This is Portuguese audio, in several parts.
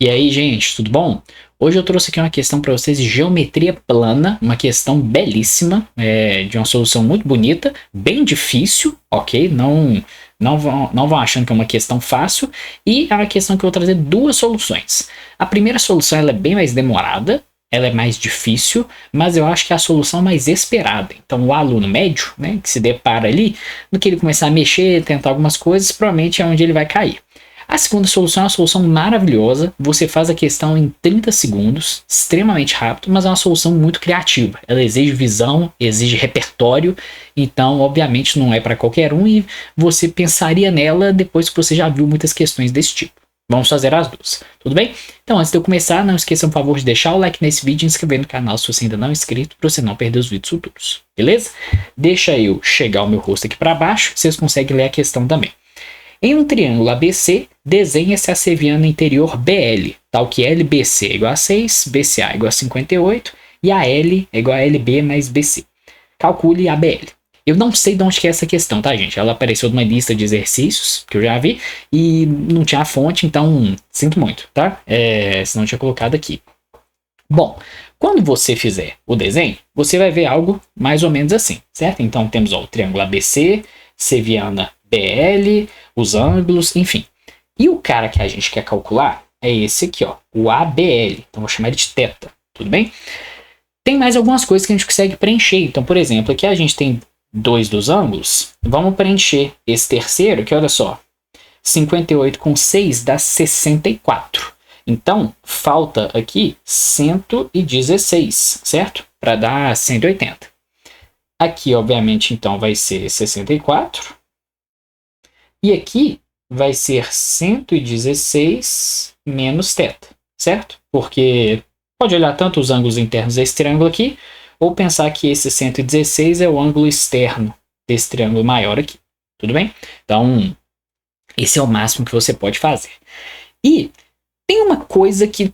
E aí, gente, tudo bom? Hoje eu trouxe aqui uma questão para vocês de geometria plana, uma questão belíssima, de uma solução muito bonita, bem difícil, ok? Não vão achando que é uma questão fácil, e é uma questão que eu vou trazer duas soluções. A primeira solução ela é bem mais demorada, ela é mais difícil, mas eu acho que é a solução mais esperada. Então, o aluno médio, né, que se depara ali, no que ele começar a mexer, tentar algumas coisas, provavelmente é onde ele vai cair. A segunda solução é uma solução maravilhosa, você faz a questão em 30 segundos, extremamente rápido, mas é uma solução muito criativa. Ela exige visão, exige repertório, então obviamente não é para qualquer um e você pensaria nela depois que você já viu muitas questões desse tipo. Vamos fazer as duas, tudo bem? Então antes de eu começar, não esqueçam por favor de deixar o like nesse vídeo e inscrever no canal se você ainda não é inscrito, para você não perder os vídeos futuros, beleza? Deixa eu chegar o meu rosto aqui para baixo, vocês conseguem ler a questão também. Em um triângulo ABC, desenha-se a seviana interior BL, tal que LBC é igual a 6, BCA é igual a 58 e a L é igual a LB mais BC. Calcule a BL. Eu não sei de onde que é essa questão, tá, gente? Ela apareceu numa lista de exercícios que eu já vi e não tinha a fonte, então sinto muito, tá? Senão eu tinha colocado aqui. Bom, quando você fizer o desenho, você vai ver algo mais ou menos assim, certo? Então temos o triângulo ABC, seviana BL, os ângulos, enfim. E o cara que a gente quer calcular é esse aqui, ó, o ABL. Então vou chamar ele de θ, tudo bem? Tem mais algumas coisas que a gente consegue preencher. Então, por exemplo, aqui a gente tem dois dos ângulos. Vamos preencher esse terceiro, que olha só, 58 com 6 dá 64. Então, falta aqui 116, certo? Para dar 180. Aqui, obviamente, então, vai ser 64. E aqui vai ser 116 menos θ, certo? Porque pode olhar tanto os ângulos internos desse triângulo aqui, ou pensar que esse 116 é o ângulo externo desse triângulo maior aqui, tudo bem? Então, esse é o máximo que você pode fazer. E tem uma coisa que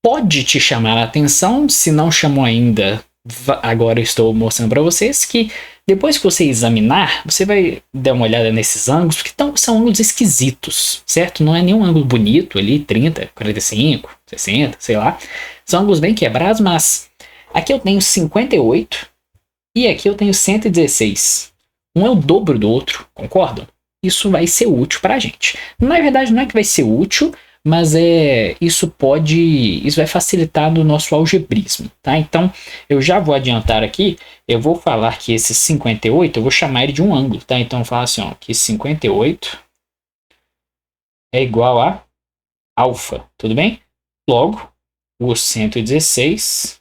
pode te chamar a atenção, se não chamou ainda, agora eu estou mostrando para vocês, que depois que você examinar, você vai dar uma olhada nesses ângulos, porque são ângulos esquisitos, certo? Não é nenhum ângulo bonito ali, 30, 45, 60, sei lá. São ângulos bem quebrados, mas aqui eu tenho 58 e aqui eu tenho 116. Um é o dobro do outro, concordam? Isso vai ser útil para a gente. Na verdade, não é que vai ser útil, mas isso vai facilitar no nosso algebrismo, tá? Então, eu já vou adiantar aqui, eu vou falar que esse 58, eu vou chamar ele de um ângulo, tá? Então, eu falo assim, ó, que 58 é igual a alfa, tudo bem? Logo, o 116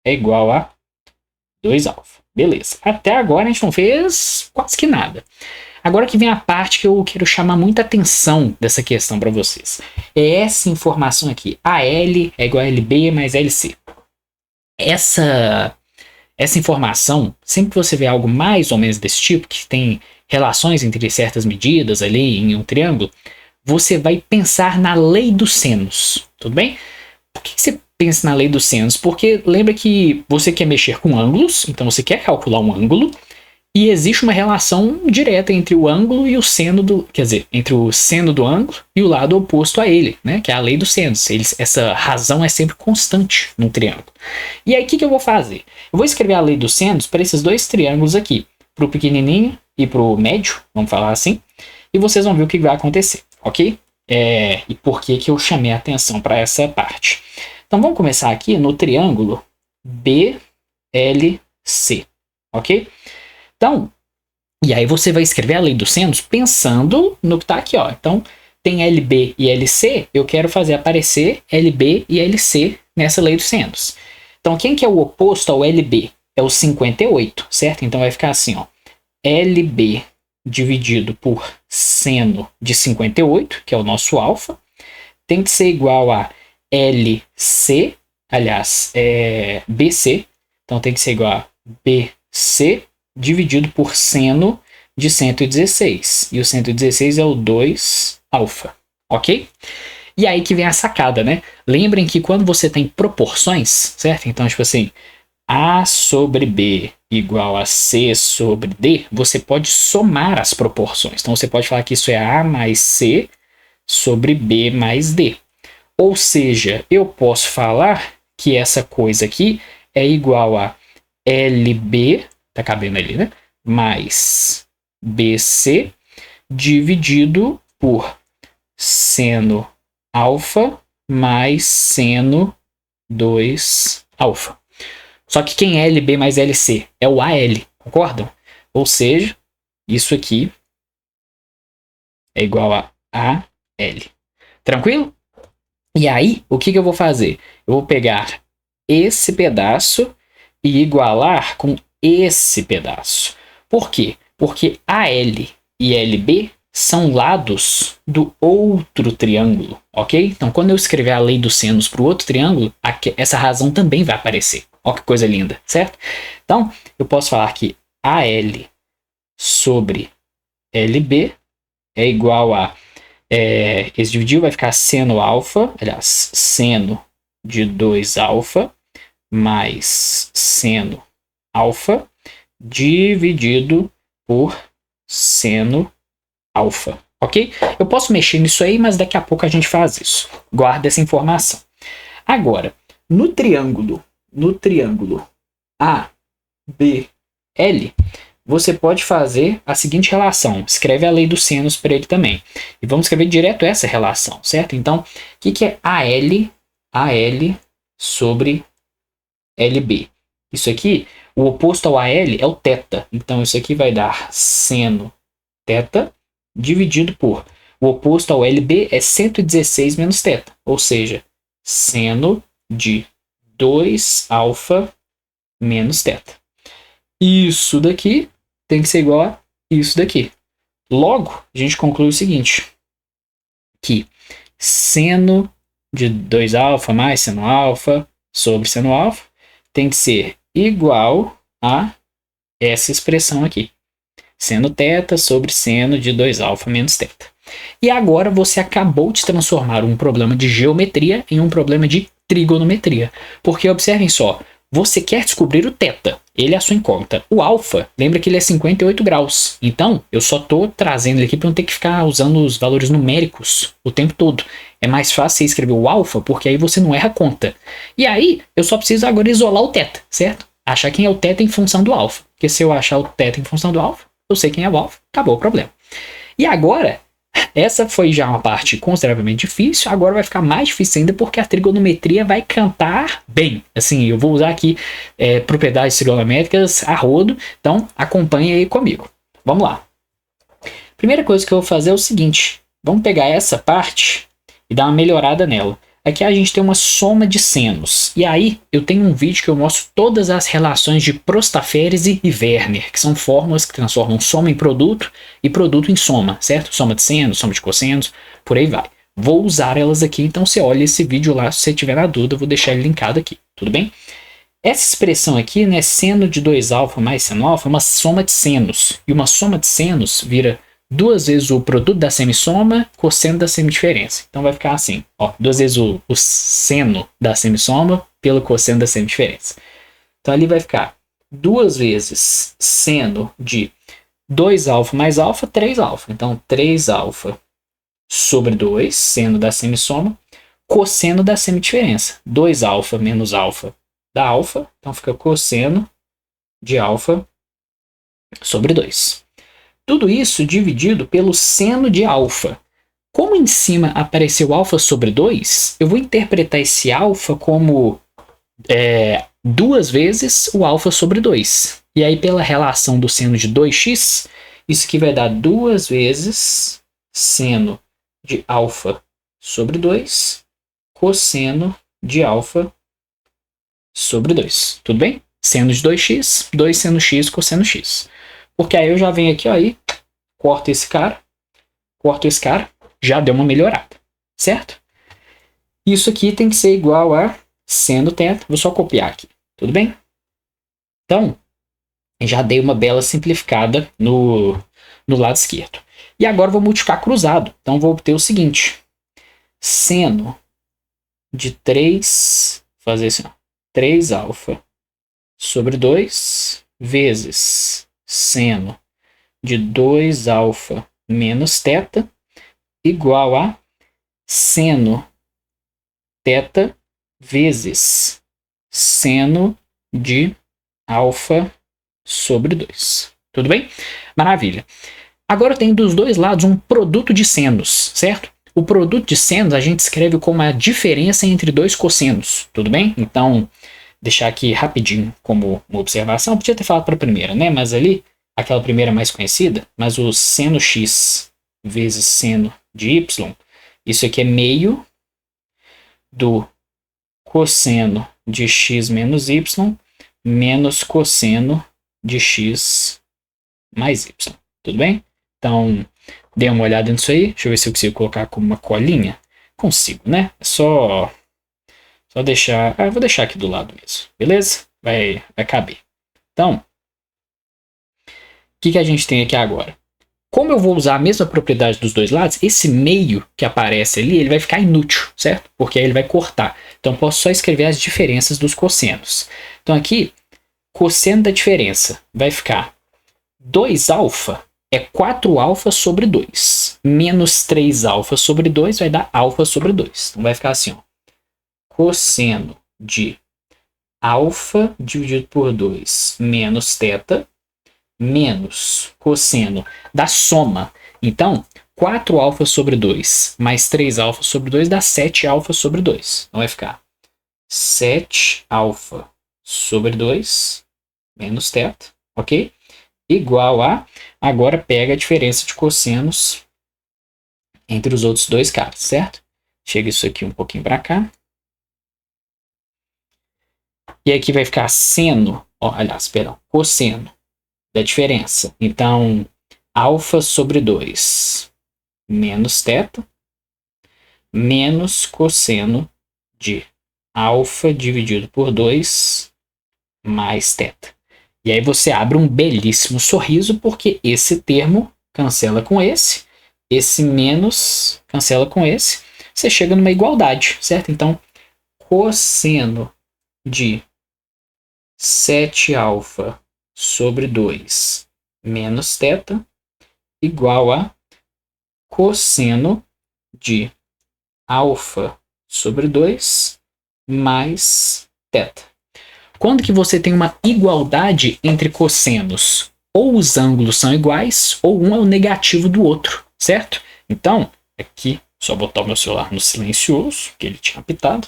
é igual a 2 alfa. Beleza. Até agora a gente não fez quase que nada. Agora que vem a parte que eu quero chamar muita atenção dessa questão para vocês. É essa informação aqui. AL é igual a LB mais LC. Essa informação, sempre que você vê algo mais ou menos desse tipo, que tem relações entre certas medidas ali em um triângulo, você vai pensar na lei dos senos. Tudo bem? Por que você pensa na lei dos senos? Porque lembra que você quer mexer com ângulos, então você quer calcular um ângulo, e existe uma relação direta entre o ângulo e o seno entre o seno do ângulo e o lado oposto a ele, né? Que é a lei dos senos. Essa razão é sempre constante num triângulo. E aí, o que eu vou fazer? Eu vou escrever a lei dos senos para esses dois triângulos aqui, para o pequenininho e para o médio, vamos falar assim, e vocês vão ver o que vai acontecer, ok? E por que eu chamei a atenção para essa parte. Então, vamos começar aqui no triângulo BLC, ok? Então, e aí você vai escrever a lei dos senos pensando no que está aqui, ó. Então, tem LB e LC, eu quero fazer aparecer LB e LC nessa lei dos senos. Então, quem que é o oposto ao LB? É o 58, certo? Então, vai ficar assim, ó. LB dividido por seno de 58, que é o nosso alfa, tem que ser igual a LC, aliás, BC. Então, tem que ser igual a BC dividido por seno de 116. E o 116 é o 2 alfa, ok? E aí que vem a sacada, né? Lembrem que quando você tem proporções, certo? Então, tipo assim, A sobre B igual a C sobre D, você pode somar as proporções. Então, você pode falar que isso é A mais C sobre B mais D. Ou seja, eu posso falar que essa coisa aqui é igual a LB, tá cabendo ali, né? Mais BC dividido por seno alfa mais seno 2 alfa. Só que quem é LB mais LC? É o AL, concordam? Ou seja, isso aqui é igual a AL. Tranquilo? E aí, o que eu vou fazer? Eu vou pegar esse pedaço e igualar com esse pedaço. Por quê? Porque AL e LB são lados do outro triângulo, ok? Então, quando eu escrever a lei dos senos para o outro triângulo, essa razão também vai aparecer. Olha que coisa linda, certo? Então, eu posso falar que AL sobre LB é igual a... esse dividido vai ficar seno alfa, aliás, seno de 2 alfa mais seno alfa dividido por seno alfa, ok? Eu posso mexer nisso aí, mas daqui a pouco a gente faz isso. Guarda essa informação. Agora, no triângulo ABL, você pode fazer a seguinte relação. Escreve a lei dos senos para ele também. E vamos escrever direto essa relação, certo? Então, o que é AL sobre LB? Isso aqui, o oposto ao AL é o θ. Então, isso aqui vai dar seno θ dividido por... O oposto ao LB é 116 menos θ. Ou seja, seno de 2 alfa menos θ. Isso daqui tem que ser igual a isso daqui. Logo, a gente conclui o seguinte, que seno de 2 alfa mais seno alfa sobre seno alfa tem que ser igual a essa expressão aqui. Seno θ sobre seno de 2 alfa menos θ. E agora você acabou de transformar um problema de geometria em um problema de trigonometria. Porque observem só, você quer descobrir o θ, ele é a sua incógnita. O alfa, lembra que ele é 58 graus. Então, eu só estou trazendo ele aqui para não ter que ficar usando os valores numéricos o tempo todo. É mais fácil você escrever o alfa, porque aí você não erra a conta. E aí, eu só preciso agora isolar o θ, certo? Achar quem é o θ em função do alfa. Porque se eu achar o θ em função do alfa, eu sei quem é o alfa, acabou o problema. E agora, essa foi já uma parte consideravelmente difícil, agora vai ficar mais difícil ainda porque a trigonometria vai cantar bem. Assim, eu vou usar aqui propriedades trigonométricas a rodo, então acompanhe aí comigo. Vamos lá. Primeira coisa que eu vou fazer é o seguinte, vamos pegar essa parte e dar uma melhorada nela. Aqui a gente tem uma soma de senos. E aí eu tenho um vídeo que eu mostro todas as relações de Prostaférese e Werner, que são fórmulas que transformam soma em produto e produto em soma, certo? Soma de senos, soma de cossenos, por aí vai. Vou usar elas aqui, então você olha esse vídeo lá, se você tiver na dúvida, eu vou deixar ele linkado aqui, tudo bem? Essa expressão aqui, né, seno de 2 alfa mais seno alfa, é uma soma de senos. E uma soma de senos vira 2 vezes o produto da semissoma, cosseno da semidiferença. Então vai ficar assim, ó, 2 vezes o seno da semissoma pelo cosseno da semidiferença. Então ali vai ficar 2 vezes seno de 2 alfa mais alfa, 3 alfa. Então 3 alfa sobre 2, seno da semissoma, cosseno da semidiferença. 2 alfa menos alfa dá alfa, então fica cosseno de alfa sobre 2. Tudo isso dividido pelo seno de alfa. Como em cima apareceu alfa sobre 2, eu vou interpretar esse alfa como 2 vezes o alfa sobre 2. E aí, pela relação do seno de 2x, isso aqui vai dar 2 vezes seno de alfa sobre 2, cosseno de alfa sobre 2. Tudo bem? Seno de 2x, 2 seno x, cosseno x. Porque aí eu já venho aqui, ó, aí, corto esse cara, já deu uma melhorada, certo? Isso aqui tem que ser igual a seno θ, vou só copiar aqui, tudo bem? Então, já dei uma bela simplificada no lado esquerdo. E agora eu vou multiplicar cruzado, então vou obter o seguinte, seno de 3, fazer assim, ó, 3 alfa sobre 2 vezes seno de 2 alfa menos θ igual a seno θ vezes seno de alfa sobre 2. Tudo bem? Maravilha. Agora eu tenho dos dois lados um produto de senos, certo? O produto de senos a gente escreve como a diferença entre dois cossenos, tudo bem? Então, deixar aqui rapidinho como uma observação. Podia ter falado para a primeira, né? Mas ali, aquela primeira mais conhecida, mas o seno x vezes seno de y, isso aqui é meio do cosseno de x menos y menos cosseno de x mais y. Tudo bem? Então, dê uma olhada nisso aí. Deixa eu ver se eu consigo colocar como uma colinha. Consigo, né? É só deixar... eu vou deixar aqui do lado mesmo. Beleza? Vai caber. Então, o que a gente tem aqui agora? Como eu vou usar a mesma propriedade dos dois lados, esse meio que aparece ali, ele vai ficar inútil, certo? Porque aí ele vai cortar. Então, eu posso só escrever as diferenças dos cossenos. Então, aqui, cosseno da diferença vai ficar 2α é 4α sobre 2. Menos 3α sobre 2 vai dar α sobre 2. Então, vai ficar assim, ó. Cosseno de alfa dividido por 2 menos θ menos cosseno da soma. Então, 4α sobre 2 mais 3α sobre 2 dá 7α sobre 2. Então, vai ficar 7α sobre 2 menos θ, ok? Igual a... Agora pega a diferença de cossenos entre os outros dois caras, certo? Chega isso aqui um pouquinho para cá. E aqui vai ficar seno, aliás, perdão, cosseno da diferença. Então, alfa sobre 2 menos θ menos cosseno de alfa dividido por 2 mais θ. E aí você abre um belíssimo sorriso, porque esse termo cancela com esse menos cancela com esse, você chega numa igualdade, certo? Então, cosseno de 7α sobre 2 menos θ igual a cosseno de alfa sobre 2 mais θ. Quando que você tem uma igualdade entre cossenos? Ou os ângulos são iguais, ou um é o negativo do outro, certo? Então, aqui, só botar o meu celular no silencioso, que ele tinha apitado.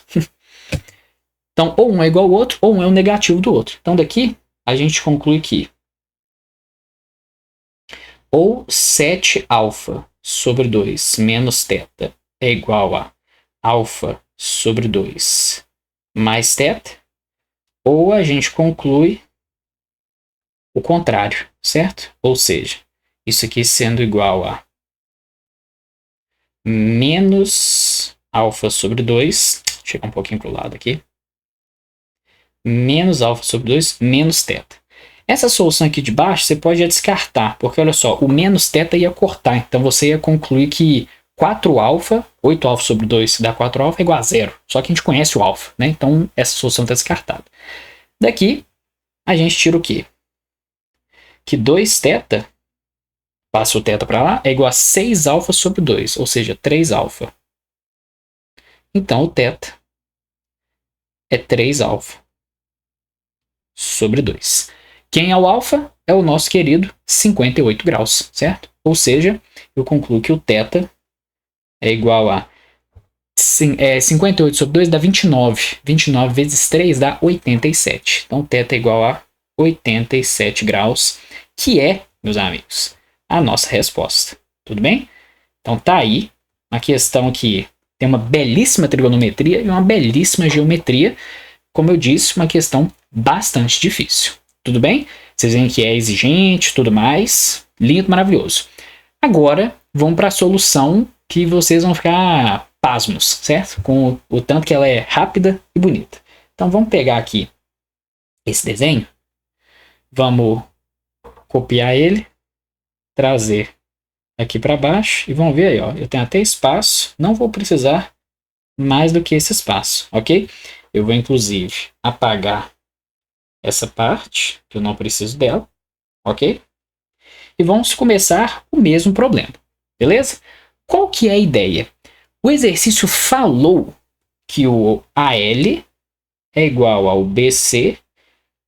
Então, ou um é igual ao outro, ou um é o negativo do outro. Então, daqui, a gente conclui que ou 7α sobre 2 menos θ é igual a α sobre 2 mais θ, ou a gente conclui o contrário, certo? Ou seja, isso aqui sendo igual a menos α sobre 2, chegar um pouquinho para o lado aqui, menos α sobre 2 menos θ. Essa solução aqui de baixo você pode descartar, porque olha só, o menos θ ia cortar, então você ia concluir que 4α, 8α sobre 2 dá 4α é igual a 0, só que a gente conhece o α, né? Então essa solução está descartada. Daqui, a gente tira o quê? Que 2θ, passa o θ para lá, é igual a 6α sobre 2, ou seja, 3α. Então, o θ é 3α sobre 2. Quem é o alfa? É o nosso querido 58 graus, certo? Ou seja, eu concluo que o θ é igual a 58 sobre 2 dá 29. 29 vezes 3 dá 87. Então, θ é igual a 87 graus, que é, meus amigos, a nossa resposta. Tudo bem? Então, tá aí uma questão que tem uma belíssima trigonometria e uma belíssima geometria. Como eu disse, uma questão bastante difícil. Tudo bem? Vocês veem que é exigente, tudo mais. Lindo, maravilhoso. Agora, vamos para a solução que vocês vão ficar pasmos, certo? Com o tanto que ela é rápida e bonita. Então, vamos pegar aqui esse desenho. Vamos copiar ele, trazer aqui para baixo e vamos ver aí, ó. Eu tenho até espaço, não vou precisar mais do que esse espaço, ok? Eu vou, inclusive, apagar essa parte, que eu não preciso dela, ok? E vamos começar o mesmo problema, beleza? Qual que é a ideia? O exercício falou que o AL é igual ao BC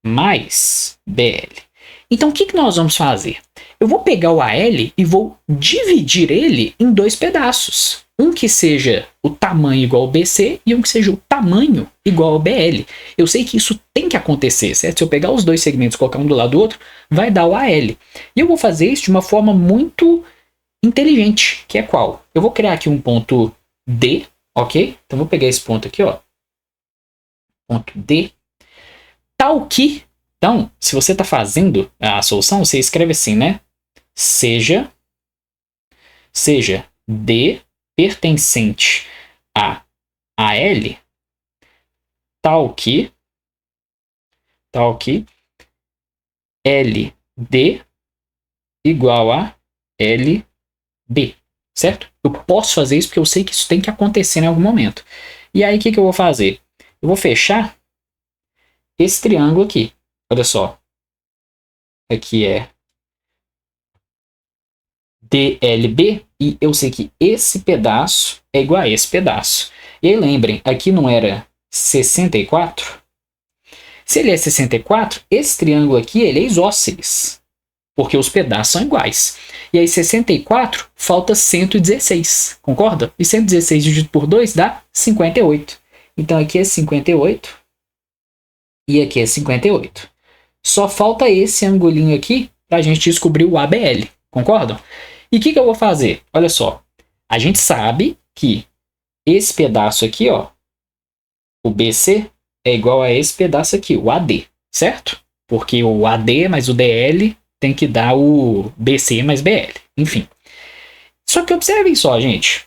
mais BL. Então, o que nós vamos fazer? Eu vou pegar o AL e vou dividir ele em dois pedaços. Um que seja o tamanho igual ao BC e um que seja o tamanho igual ao BL. Eu sei que isso tem que acontecer, certo? Se eu pegar os dois segmentos e colocar um do lado do outro, vai dar o AL. E eu vou fazer isso de uma forma muito inteligente, que é qual? Eu vou criar aqui um ponto D, ok? Então, vou pegar esse ponto aqui, ó. Ponto D. Tal que... Então, se você está fazendo a solução, você escreve assim, né? Seja D pertencente a AL, tal que LD igual a LB, certo? Eu posso fazer isso porque eu sei que isso tem que acontecer em algum momento. E aí, o que eu vou fazer? Eu vou fechar esse triângulo aqui. Olha só. Aqui é DLB e eu sei que esse pedaço é igual a esse pedaço. E aí lembrem, aqui não era 64? Se ele é 64, esse triângulo aqui ele é isósceles, porque os pedaços são iguais. E aí 64 falta 116, concorda? E 116 dividido por 2 dá 58. Então aqui é 58 e aqui é 58. Só falta esse angulinho aqui para a gente descobrir o ABL, concordam? E o que eu vou fazer? Olha só, a gente sabe que esse pedaço aqui, ó, o BC, é igual a esse pedaço aqui, o AD, certo? Porque o AD mais o DL tem que dar o BC mais BL, enfim. Só que observem só, gente.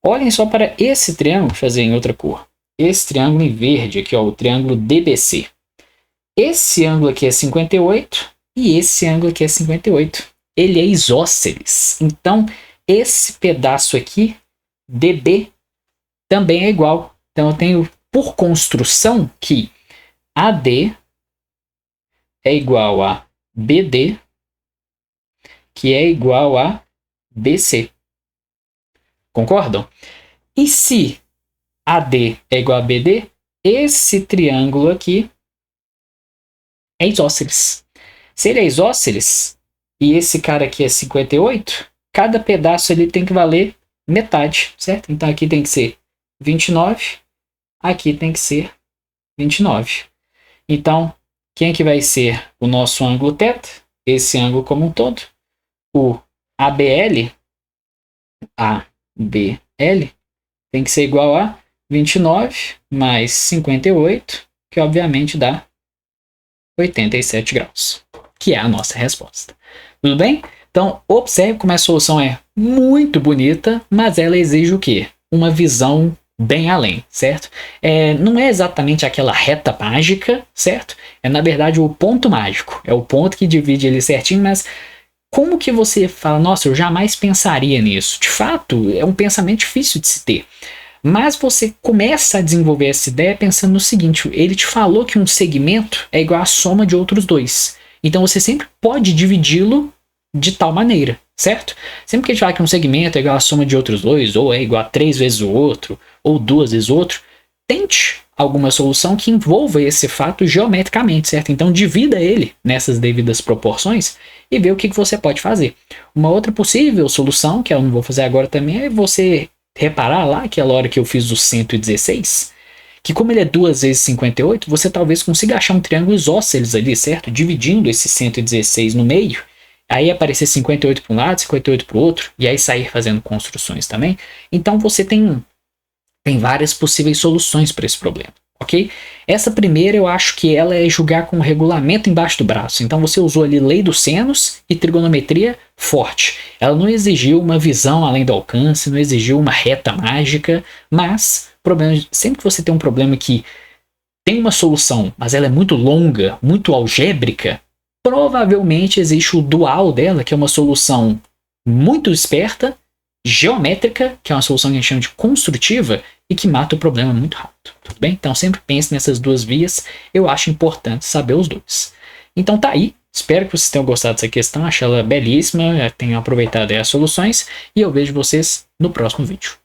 Olhem só para esse triângulo, fazer em outra cor. Esse triângulo em verde aqui, ó, o triângulo DBC. Esse ângulo aqui é 58 e esse ângulo aqui é 58. Ele é isósceles. Então, esse pedaço aqui, DB, também é igual. Então, eu tenho, por construção, que AD é igual a BD, que é igual a BC. Concordam? E se AD é igual a BD, esse triângulo aqui é isósceles. Se ele é isósceles e esse cara aqui é 58, cada pedaço ele tem que valer metade, certo? Então aqui tem que ser 29, aqui tem que ser 29. Então, quem que vai ser o nosso ângulo θ? Esse ângulo como um todo. O ABL tem que ser igual a 29 mais 58, que obviamente dá 87 graus, que é a nossa resposta. Tudo bem? Então, observe como a solução é muito bonita, mas ela exige o quê? Uma visão bem além, certo? Não é exatamente aquela reta mágica, certo? É, na verdade, o ponto mágico. É o ponto que divide ele certinho, mas como que você fala, nossa, eu jamais pensaria nisso? De fato, é um pensamento difícil de se ter. Mas você começa a desenvolver essa ideia pensando no seguinte, ele te falou que um segmento é igual à soma de outros dois. Então você sempre pode dividi-lo de tal maneira, certo? Sempre que a gente fala que um segmento é igual à soma de outros dois, ou é igual a 3 vezes o outro, ou 2 vezes o outro, tente alguma solução que envolva esse fato geometricamente, certo? Então divida ele nessas devidas proporções e vê o que você pode fazer. Uma outra possível solução, que eu não vou fazer agora também, é você reparar lá, aquela hora que eu fiz o 116, que como ele é 2 vezes 58, você talvez consiga achar um triângulo isósceles ali, certo? Dividindo esse 116 no meio, aí aparecer 58 para um lado, 58 para o outro, e aí sair fazendo construções também. Então você tem várias possíveis soluções para esse problema, ok? Essa primeira eu acho que ela é julgar com o regulamento embaixo do braço. Então você usou ali lei dos senos e trigonometria forte. Ela não exigiu uma visão além do alcance, não exigiu uma reta mágica, mas sempre que você tem um problema que tem uma solução, mas ela é muito longa, muito algébrica, provavelmente existe o dual dela, que é uma solução muito esperta, geométrica, que é uma solução que a gente chama de construtiva, e que mata o problema muito rápido, tudo bem? Então sempre pense nessas duas vias, eu acho importante saber os dois. Então tá aí, espero que vocês tenham gostado dessa questão, achei ela belíssima, tenham aproveitado as soluções, e eu vejo vocês no próximo vídeo.